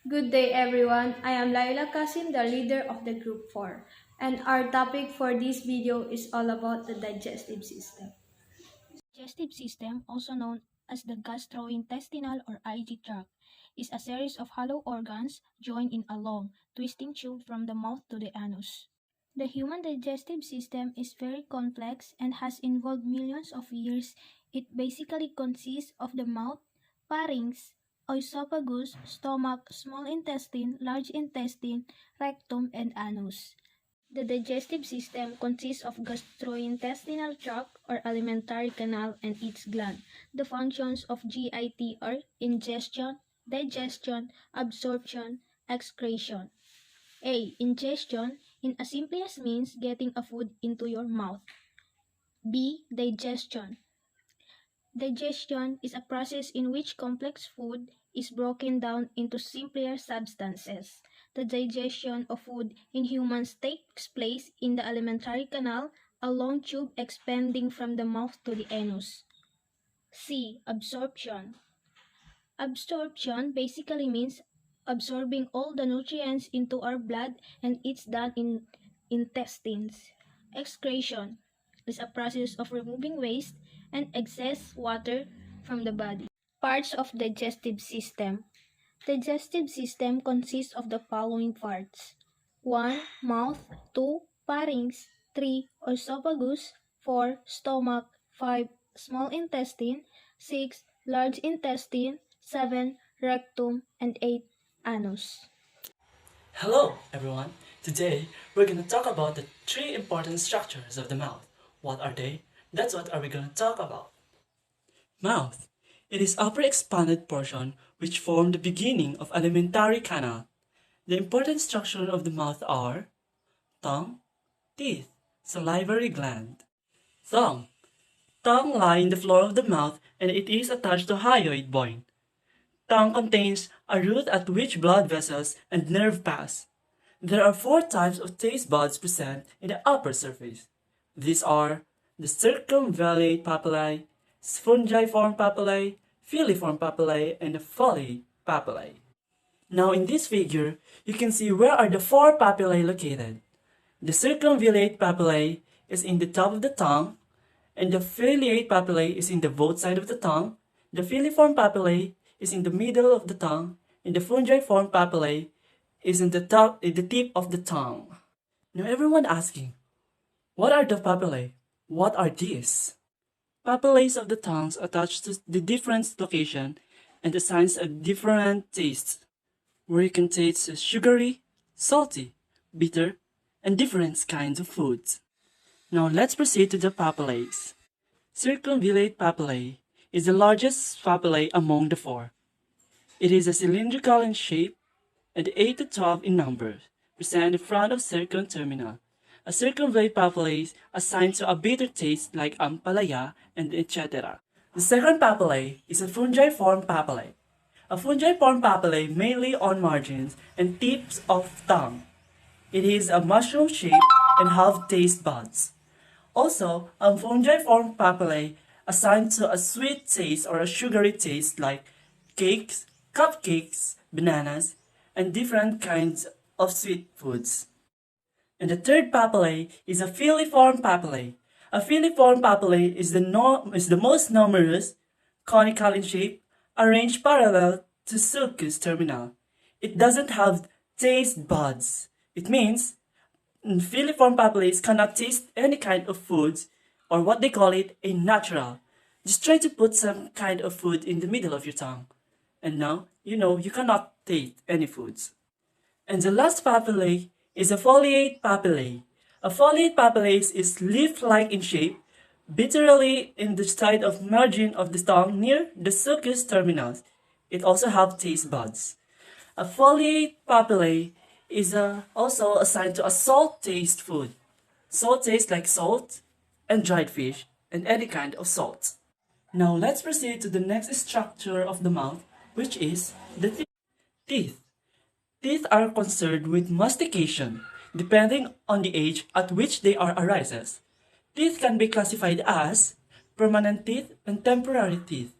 Good day everyone, I am Lailah Kasim, the leader of the Group 4, and our topic for this video is all about the digestive system. Digestive system, also known as the gastrointestinal or IG tract, is a series of hollow organs joined in a long, twisting tube from the mouth to the anus. The human digestive system is very complex and has involved millions of years. It basically consists of the mouth, pharynx, oesophagus, stomach, small intestine, large intestine, rectum, and anus. The digestive system consists of gastrointestinal tract or alimentary canal and its gland. The functions of GIT are ingestion, digestion, absorption, excretion. A. Ingestion, in a simplest means getting a food into your mouth. B. Digestion. Digestion is a process in which complex food is broken down into simpler substances. The digestion of food in humans takes place in the alimentary canal, a long tube expanding from the mouth to the anus. C. Absorption. Absorption basically means absorbing all the nutrients into our blood, and it's done in intestines. Excretion is a process of removing waste and excess water from the body. Parts of digestive system. Digestive system consists of the following parts: 1. Mouth. 2. Pharynx. 3. Oesophagus. 4. Stomach. 5. Small intestine. 6. Large intestine. 7. Rectum. And 8. Anus. Hello everyone! Today we're going to talk about the three important structures of the mouth. What are they? That's what are we going to talk about. Mouth. It is upper expanded portion which form the beginning of alimentary canal. The important structure of the mouth are tongue, teeth, salivary gland. Tongue. Tongue lie in the floor of the mouth and it is attached to hyoid bone. Tongue contains a root at which blood vessels and nerve pass. There are 4 types of taste buds present in the upper surface. These are the Circumvelate Papillae, Fungiform Papillae, Filiform Papillae, and the Foliate Papillae. Now in this figure, you can see where are the 4 papillae located. The Circumvelate Papillae is in the top of the tongue, and the Foliate Papillae is in the both sides of the tongue. The Filiform Papillae is in the middle of the tongue, and the fungiform papillae is in the tip of the tongue. Now everyone asking, what are the papillae? What are these? Papillae of the tongues attached to the different location and assigns a different taste, where you can taste sugary, salty, bitter, and different kinds of foods. Now let's proceed to the papillae. Circumvelate papillae is the largest papillae among the 4. It is a cylindrical in shape and 8 to 12 in number, present in front of circumterminal. A circumvelate papillae assigned to a bitter taste like ampalaya and etc. The second papillae is a fungiform papillae. A fungiform papillae mainly on margins and tips of tongue. It is a mushroom shape and have taste buds. Also, a fungiform papillae assigned to a sweet taste or a sugary taste like cakes, cupcakes, bananas, and different kinds of sweet foods. And the third papillae is a filiform papillae. A filiform papillae is the most numerous, conical in shape, arranged parallel to sulcus terminal. It doesn't have taste buds. It means filiform papillae cannot taste any kind of foods, or what they call it a natural. Just try to put some kind of food in the middle of your tongue, and now you know you cannot taste any foods. And the last papillae is a foliate papillae. A foliate papillae is leaf-like in shape, bitterly in the side of margin of the tongue near the sulcus terminus. It also have taste buds. A foliate papillae is also assigned to a salt taste food. Salt tastes like salt and dried fish and any kind of salt. Now let's proceed to the next structure of the mouth, which is the teeth. Teeth are concerned with mastication, depending on the age at which they are arises. Teeth can be classified as permanent teeth and temporary teeth.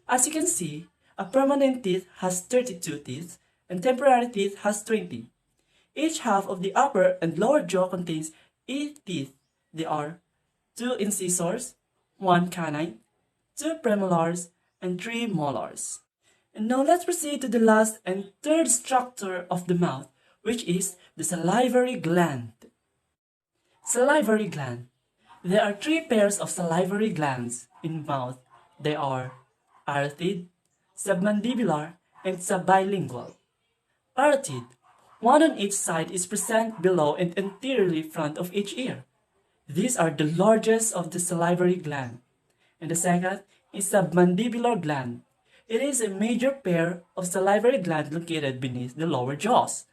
As you can see, a permanent teeth has 32 teeth and temporary teeth has 20. Each half of the upper and lower jaw contains 8 teeth. They are 2 incisors, 1 canine, 2 premolars, and 3 molars. And now let's proceed to the last and third structure of the mouth, which is the salivary gland. Salivary gland. There are 3 pairs of salivary glands in mouth. They are parotid, submandibular, and subbilingual. Parotid. One on each side is present below and anteriorly front of each ear. These are the largest of the salivary gland. And the second is submandibular gland. It is a major pair of salivary gland located beneath the lower jaws.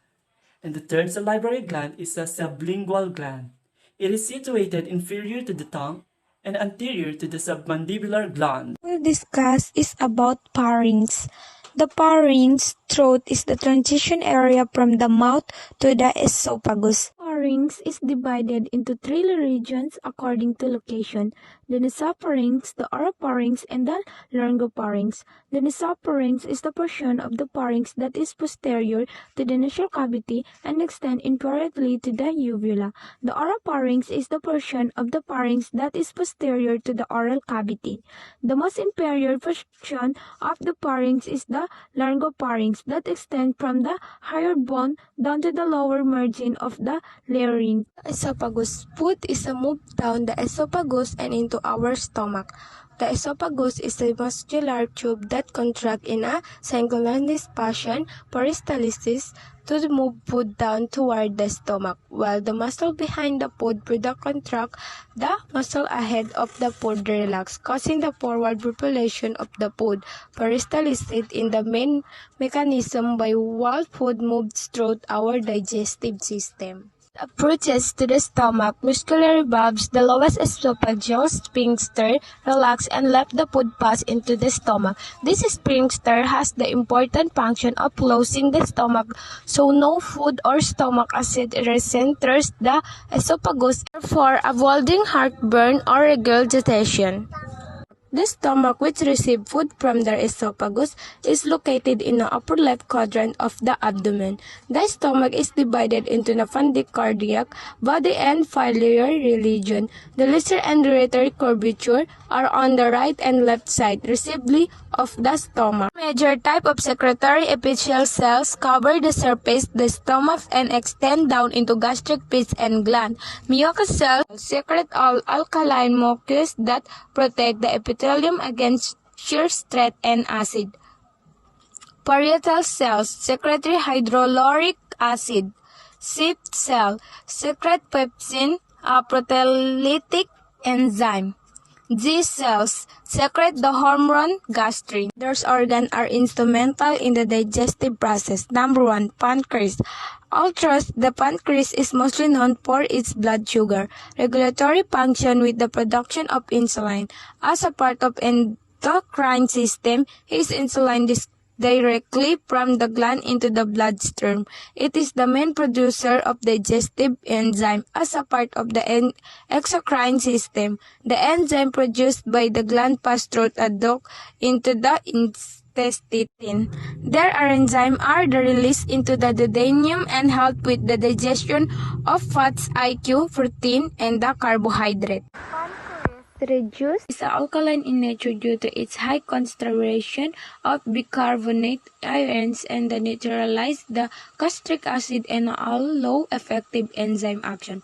And the third salivary gland is a sublingual gland. It is situated inferior to the tongue and anterior to the submandibular gland. We'll discuss is about pharynx. The pharynx throat is the transition area from the mouth to the esophagus. Pharynx is divided into 3 regions according to location: the nasopharynx, the oropharynx, and the laryngopharynx. The nasopharynx is the portion of the pharynx that is posterior to the nasal cavity and extends inferiorly to the uvula. The oropharynx is the portion of the pharynx that is posterior to the oral cavity. The most inferior portion of the pharynx is the laryngopharynx that extends from the higher bone down to the lower margin of the larynx. Esophagus. Food is moved down the esophagus and into our stomach. The esophagus is a muscular tube that contracts in a synchronous fashion, peristalsis, to move food down toward the stomach, while the muscle behind the food product contract, the muscle ahead of the food relax, causing the forward propulsion of the food. Peristalsis in the main mechanism by while food moves through our digestive system. Approaches to the stomach, muscular valves, the lowest esophageal sphincter relax and let the food pass into the stomach. This sphincter has the important function of closing the stomach so no food or stomach acid enters the esophagus, therefore avoiding heartburn or regurgitation. The stomach, which receives food from the esophagus, is located in the upper left quadrant of the abdomen. The stomach is divided into the cardiac, body, and biliary region. The lesser and greater curvature are on the right and left side, respectively, of the stomach. Major type of secretory epithelial cells cover the surface of the stomach and extend down into gastric pits and gland. Mucous cells secrete all alkaline mucus that protect the epithelium against shear, stress, and acid. Parietal cells secrete hydrochloric acid. Sheath cell secrete pepsin, a proteolytic enzyme. G cells secrete the hormone gastrin. Those organs are instrumental in the digestive process. Number 1. Pancreas. Although the pancreas is mostly known for its blood sugar regulatory function with the production of insulin. As a part of endocrine system, is insulin directly from the gland into the bloodstream. It is the main producer of digestive enzyme. As a part of the exocrine system, the enzyme produced by the gland pass through a duct into the intestine. Their enzymes are released into the duodenum and help with the digestion of fats, IQ, protein, and the carbohydrate. Reduced is alkaline in nature due to its high concentration of bicarbonate ions and the neutralize the gastric acid and allow effective enzyme action.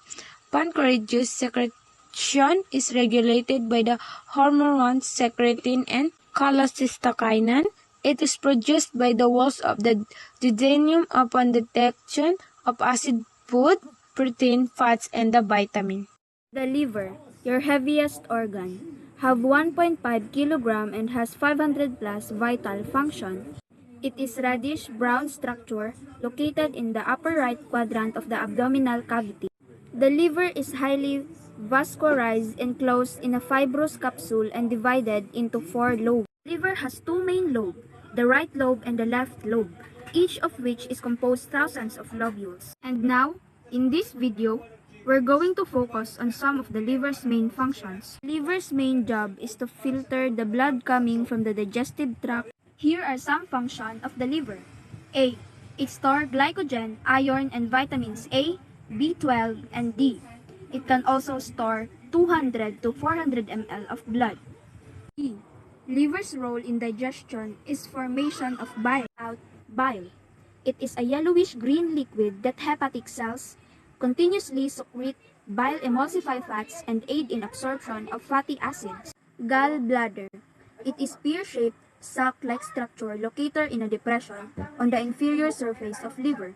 Pancreas secretion is regulated by the hormones secretin and cholecystokinin. It is produced by the walls of the duodenum upon detection of acid food, protein, fats, and the vitamin. The liver, your heaviest organ, have 1.5 kg and has 500 plus vital function. It is reddish-brown structure located in the upper right quadrant of the abdominal cavity. The liver is highly vascularized, enclosed in a fibrous capsule and divided into 4 lobes. The liver has 2 main lobes, the right lobe and the left lobe, each of which is composed thousands of lobules. And now, in this video, we're going to focus on some of the liver's main functions. The liver's main job is to filter the blood coming from the digestive tract. Here are some functions of the liver. A. It stores glycogen, iron, and vitamins A, B12, and D. It can also store 200 to 400 ml of blood. E. Liver's role in digestion is formation of bile. Bile. It is a yellowish-green liquid that hepatic cells continuously secrete bile emulsify fats and aid in absorption of fatty acids. Gall bladder. It is pear-shaped, sac-like structure located in a depression on the inferior surface of liver.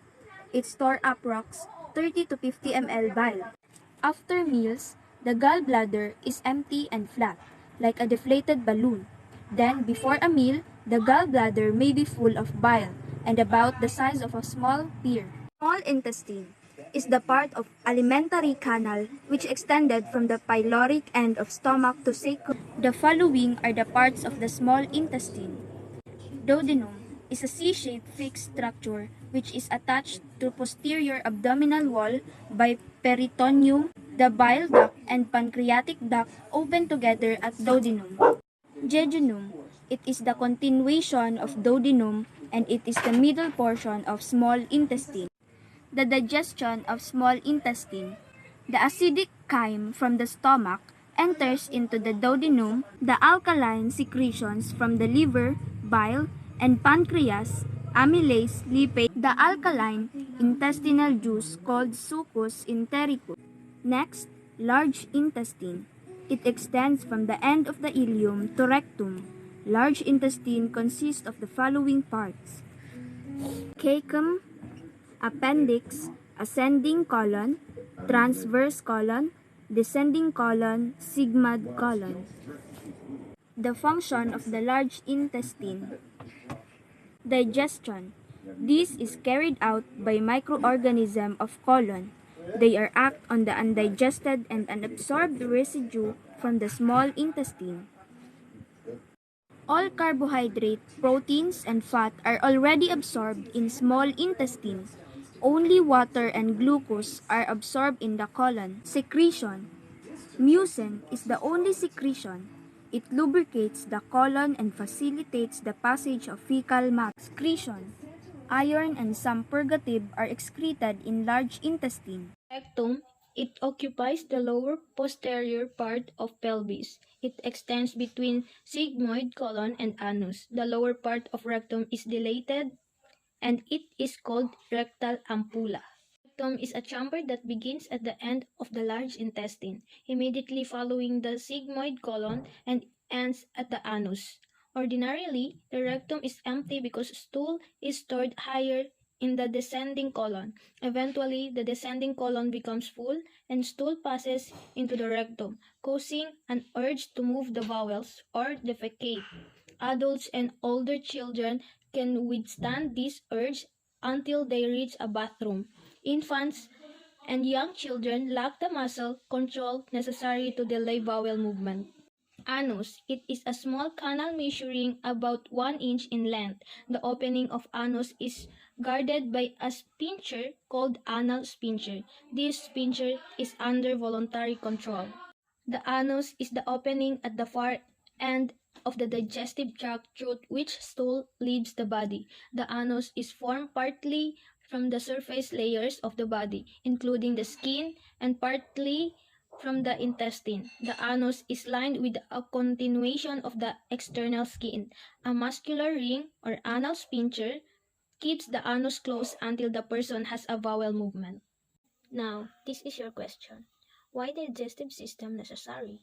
It stores approx 30 to 50 ml bile. After meals, the gallbladder is empty and flat, like a deflated balloon. Then, before a meal, the gallbladder may be full of bile and about the size of a small pear. Small intestine is the part of alimentary canal which extended from the pyloric end of stomach to sacrum. The following are the parts of the small intestine. Duodenum is a C-shaped fixed structure which is attached to posterior abdominal wall by peritoneum. The bile duct and pancreatic duct open together at duodenum. Jejunum. It is the continuation of duodenum and it is the middle portion of small intestine. The digestion of small intestine. The acidic chyme from the stomach enters into the duodenum. The alkaline secretions from the liver, bile, and pancreas, amylase, lipase, the alkaline intestinal juice called succus entericus. Next, large intestine. It extends from the end of the ileum to rectum. Large intestine consists of the following parts: cecum, appendix, ascending colon, transverse colon, descending colon, sigmoid colon. The function of the large intestine. Digestion. This is carried out by microorganisms of colon. They are act on the undigested and unabsorbed residue from the small intestine. All carbohydrate, proteins, and fat are already absorbed in small intestine. Only water and glucose are absorbed in the colon. Secretion. Mucin is the only secretion. It lubricates the colon and facilitates the passage of fecal matter. Excretion. Iron and some purgative are excreted in large intestine. Rectum. It occupies the lower posterior part of pelvis. It extends between sigmoid colon and anus. The lower part of rectum is dilated and it is called rectal ampulla. Rectum is a chamber that begins at the end of the large intestine, immediately following the sigmoid colon and ends at the anus. Ordinarily, the rectum is empty because stool is stored higher in the descending colon. Eventually, the descending colon becomes full and stool passes into the rectum, causing an urge to move the bowels or defecate. Adults and older children can withstand this urge until they reach a bathroom. Infants and young children lack the muscle control necessary to delay bowel movement. Anus. It is a small canal measuring about 1 inch in length. The opening of anus is guarded by a sphincter called anal sphincter. This sphincter is under voluntary control. The anus is the opening at the far end of the digestive tract through which stool leaves the body. The anus is formed partly from the surface layers of the body, including the skin, and partly from the intestine. The anus is lined with a continuation of the external skin. A muscular ring or anal sphincter keeps the anus closed until the person has a bowel movement. Now, this is your question. Why the digestive system necessary?